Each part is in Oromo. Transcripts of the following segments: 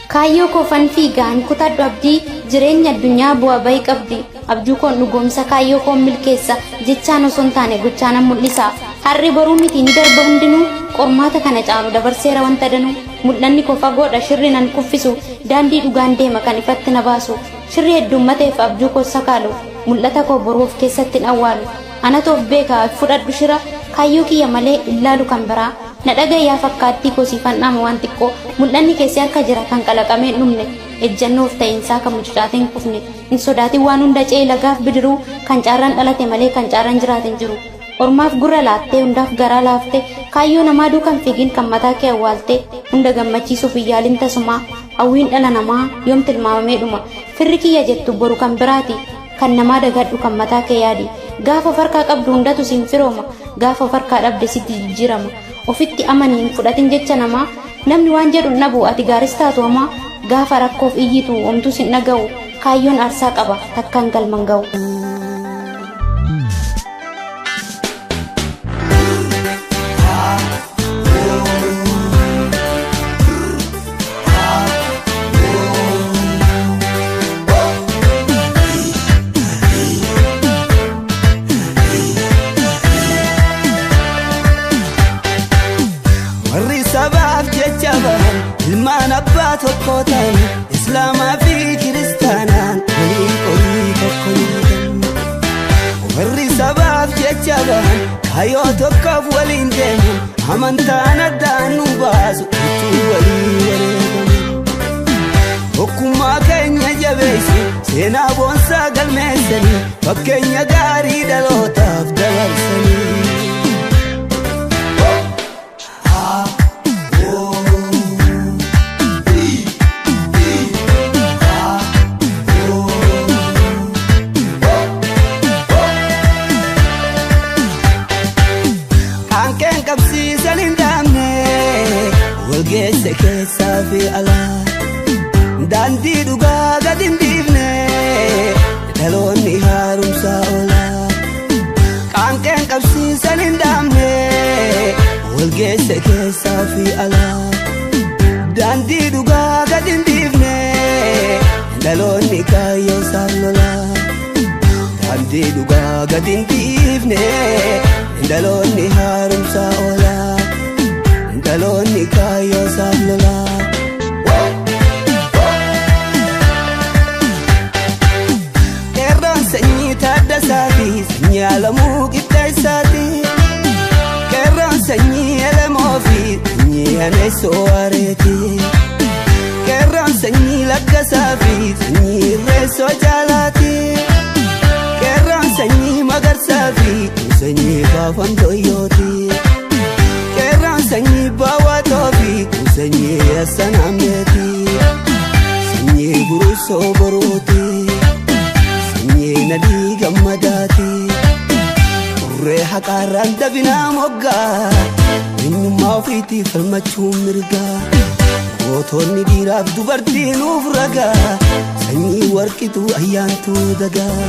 Kaayoo kofan fiigaan kutadhu abdii jireenya addunyaa bu'aa bahii qabdi. Abjuu koon dhugoomsa kaayoo koon milkeessa jechaan osoo hin taane gochaan mul'isa. Harri boruu miti ni darba hundinuu qormaata kana caalu dabarseera wanta danuu. Mul'anni koo fagoodha shirri nan kuffisu daandii dhugaan deema kan ifatti na baasu. Shirri heddummateef abjuu koo sakaalu mul'ata koo boruuf keessatti awwaalu. Anatoof beekaa fudhadhu shira kaayoo kiyya malee illaalu kan biraa. Na dhagayaa fakkaattii koo siifan dhaama waan xiqqoo mul'anni keessi harka jira kan qalaqamee dhumne ejjannoof ta'insaa kan mucucaatiin kufne hin sodaatin waan hunda ce'ee lagaaf bidiruu kan caarraan dhalate malee kan caarraan jiraatin jiru. Ormaaf gurra laattee hundaaf garaa laaftee kaayyoo namaa duukan fiigin kan mataa kee awwaaltee hunda gammachiisuuf iyyaalin tasumaa hawwiin dhala namaa yoom tilmaamamee dhuma firri kiyya jettu boru kan biraati kan namaa dagadhu kan mataa kee yaadi gaafa farkaa qabdu hundatu siin firooma gaafa farkaa dhabde sitti jijjiirama. Ofitti amaniin fudhatin jecha namaa namni waan jedhu nabu ati gaaris taatu hamaa gaafa rakkoof iyyitu omtuu sin dhaga'u kaayyoon aarsaa qaba takkaan galman ga'u. Ilmaan abbaa tokko ta'an Islaamaa fi Kiristaanaan walii qorii tokko hiikan. Warri sabaaf jecha bahan kaayoo tokkoof waliin deeman amantaan addaan nu baasu itti walii wareegaman. Tokkummaa keenya jabeessu seenaa boonsaa galmeessanii fakkeenya gaarii dhalootaaf dabarsanii. Qabsiisan hin dhaabne walgeesse keessaa fi alaa daandii dhugaa gad hin dhiifne dhaloonni haaromsaa oolaa. Qaanqeen qabsiisan hin dhaabne walgeesse keessaa fi alaa daandii dhugaa gad hin dhiifne dhaloonni kaayyoo isaan lolaa. Daandii dhugaa gad hin dhiifne dhaloonni haaromsaa oolaa dhaloonni kaayyoo isaan lolaa. Qeerroon sanyii Taaddasaa fi sanyii Alamuu Qixxeessaati. Qeerroon sanyii Elemoo fi sanyii Aneessoo Waareeti. Qeerroon sanyii Laggasaa fi sanyii Irreessoo Jaalaati. Qeerroon sanyii Magarsaa fi sanyii Baafan Doyyooti. Qeerroon sanyii Baawwaatoo fi sanyii Yassan Ammeeti. Sanyii Buruusoo Boruuti. Sanyii Nadii Gammadaati. Urree haqaarraan dabinaa moggaa eenyummaa ofiitiif falmachuun mirgaa. Gootonni dhiiraaf dubartii nuuf ragaa sanyii Warqituu Ayyaantuu Dagaa.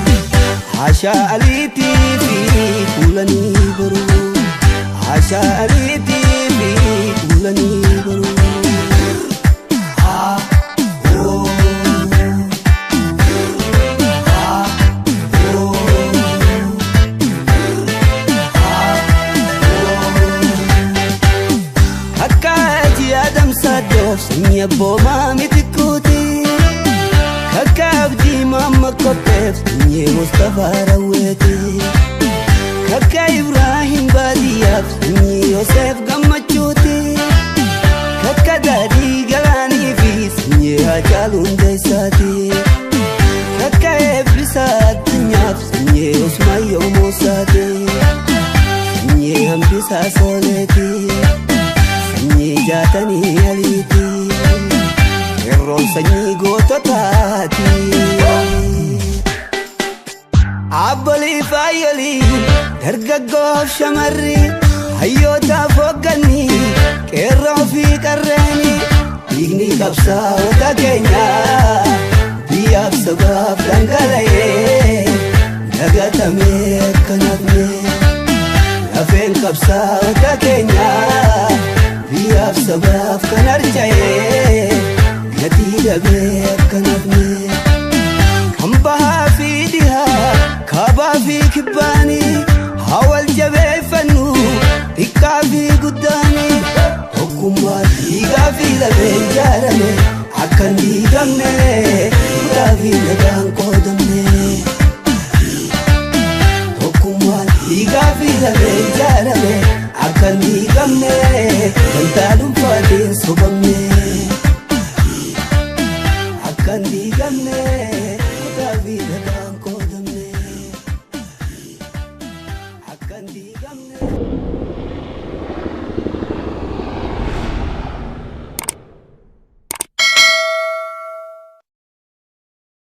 Asha aliitii fi kuulanii boruu Asha aliitii fi kuulanii boruu. Akka ajii adamsaa doof sanyii abboomaa mitikkuuti. Akka abdii mamma kopheef sanyii Mustafaa Rawweeti. Akka Ibraahim Baadiyyaaf sanyii Yoosef Gammachuuti. Akka Daadhii Galaanii fi sanyii Haacaaluu Hundeessaati. Akka Eebbisaa Addunyaaf sanyii Usmaayyoo Muusaati. Sanyii Hambisaa Sooleeti. Sanyii Jaatanii Aliiti. Qeerroon sanyii goototaati. Abbolii faayolii dargaggoof shamarri hayyootaaf hoggannii qeerroo fi qarreeni dhiigni qabsaa'ota keenya biyyaaf sabaaf dhangala'ee dagatamee akka nafne lafeen qabsaa'ota keenya biyyaaf sabaaf kan harca'ee gatii jabee akka nafne kan bahaa fi dhihaa kaabaa fi kibbaanii hawal jabeeffannu xiqqaa fi guddaanii tokkummaa dhiigaa fi lafee ijaarame akka hin diigamne guddaa fi nagaan qoodamne tokkummaa dhiigaa fi lafee ijaarame akka hin diigamne gantaa dhuunfaatiin sobamne akka hin diigamne.